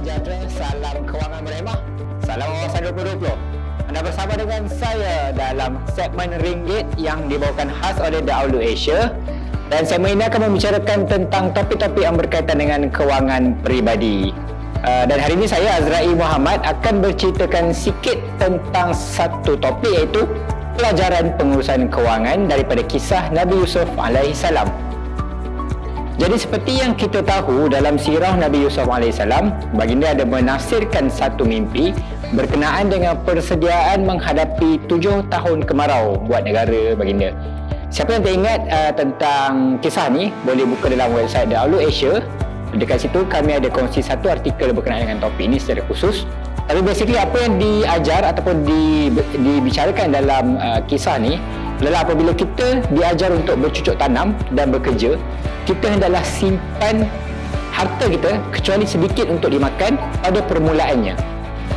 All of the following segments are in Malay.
sejahtera, salam kewangan berhemah, salam wawasan 2020. Anda bersama dengan saya dalam segmen Ringgit yang dibawakan khas oleh The Outlook Asia. Dan segmen ini akan membicarakan tentang topik-topik yang berkaitan dengan kewangan peribadi. Dan hari ini saya, Azra'i Muhammad, akan berceritakan sikit tentang satu topik, iaitu pelajaran pengurusan kewangan daripada kisah Nabi Yusuf alaihissalam. Jadi seperti yang kita tahu dalam sirah Nabi Yusuf alaihissalam, baginda ada menafsirkan satu mimpi berkenaan dengan persediaan menghadapi 7 tahun kemarau buat negara baginda. Siapa yang tak ingat tentang kisah ni, boleh buka dalam website The Outlook Asia. Dekat situ kami ada kongsi satu artikel berkenaan dengan topik ini secara khusus. Tapi basically apa yang diajar ataupun dibicarakan dalam kisah ni adalah apabila kita diajar untuk bercucuk tanam dan bekerja, kita hendaklah simpan harta kita kecuali sedikit untuk dimakan pada permulaannya.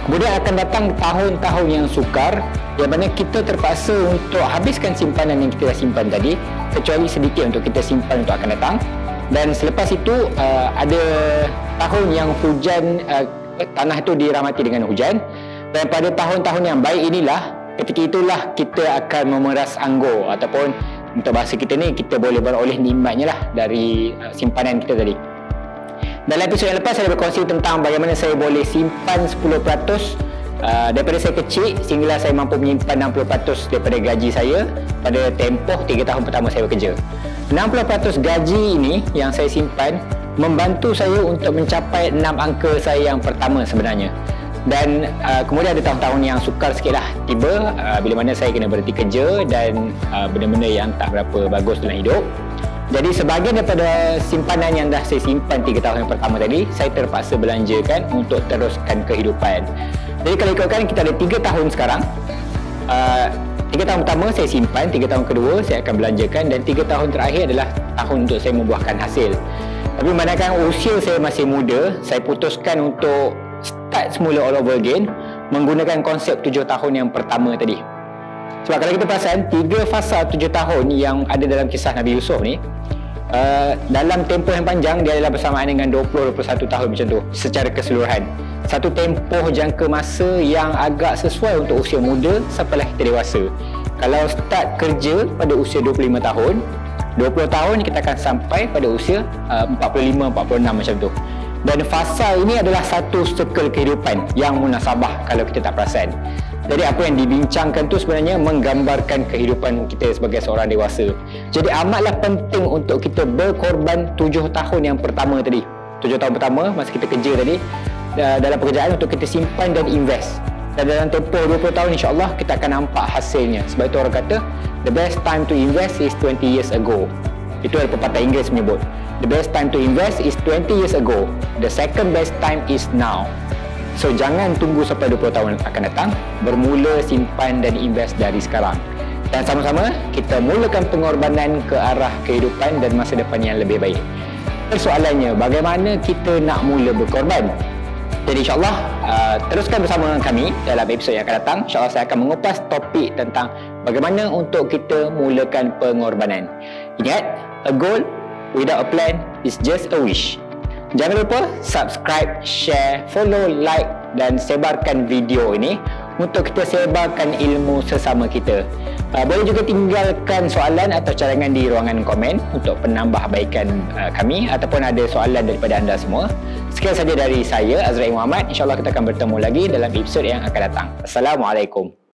Kemudian akan datang tahun-tahun yang sukar yang mana kita terpaksa untuk habiskan simpanan yang kita dah simpan tadi, kecuali sedikit untuk kita simpan untuk akan datang. Dan selepas itu ada tahun yang hujan, tanah itu dirahmati dengan hujan. Dan pada tahun-tahun yang baik inilah, ketika itulah kita akan memeras anggur, ataupun untuk bahasa kita ni, kita boleh beroleh nikmatnya lah dari simpanan kita tadi. Dalam episod yang lepas saya berkongsi tentang bagaimana saya boleh simpan 10% daripada saya kecil sehinggalah saya mampu menyimpan 60% daripada gaji saya pada tempoh 3 tahun pertama saya bekerja. 60% gaji ini yang saya simpan membantu saya untuk mencapai 6 angka saya yang pertama sebenarnya. Dan kemudian ada tahun-tahun yang sukar sikit lah tiba, bila mana saya kena berhenti kerja dan benda-benda yang tak berapa bagus dalam hidup. Jadi sebahagian daripada simpanan yang dah saya simpan 3 tahun yang pertama tadi, saya terpaksa belanjakan untuk teruskan kehidupan. Jadi kalau ikutkan, kita ada 3 tahun sekarang. 3 tahun pertama saya simpan, 3 tahun kedua saya akan belanjakan, dan 3 tahun terakhir adalah tahun untuk saya membuahkan hasil. Tapi manakala usia saya masih muda, saya putuskan untuk start semula all over again menggunakan konsep 7 tahun yang pertama tadi. Sebab kalau kita perasan, 3 fasa 7 tahun yang ada dalam kisah Nabi Yusuf ni, dalam tempoh yang panjang dia adalah bersamaan dengan 20-21 tahun macam tu secara keseluruhan. Satu tempoh jangka masa yang agak sesuai untuk usia muda sampailah kita dewasa. Kalau start kerja pada usia 25 tahun, 20 tahun kita akan sampai pada usia 45-46 macam tu. Dan fasa ini adalah satu circle kehidupan yang munasabah kalau kita tak perasan. Jadi apa yang dibincangkan tu sebenarnya menggambarkan kehidupan kita sebagai seorang dewasa. Jadi amatlah penting untuk kita berkorban 7 tahun yang pertama tadi. 7 tahun pertama masa kita kerja tadi, dalam pekerjaan untuk kita simpan dan invest. Dan dalam tempoh 20 tahun insya-Allah kita akan nampak hasilnya. Sebab itu orang kata the best time to invest is 20 years ago. Itu adalah pepatah Inggeris menyebut. The best time to invest is 20 years ago. The second best time is now. So jangan tunggu sampai 20 tahun akan datang, bermula simpan dan invest dari sekarang. Dan sama-sama kita mulakan pengorbanan ke arah kehidupan dan masa depan yang lebih baik. Soalannya, bagaimana kita nak mula berkorban? Jadi insyaAllah teruskan bersama dengan kami dalam episod yang akan datang. InsyaAllah saya akan mengupas topik tentang bagaimana untuk kita mulakan pengorbanan. Ingat, a goal without a plan is just a wish. Jangan lupa subscribe, share, follow, like dan sebarkan video ini untuk kita sebarkan ilmu sesama kita. Boleh juga tinggalkan soalan atau cadangan di ruangan komen untuk penambahbaikan kami, ataupun ada soalan daripada anda semua. Sekian saja dari saya, Azra'i Muhammad. InsyaAllah kita akan bertemu lagi dalam episod yang akan datang. Assalamualaikum.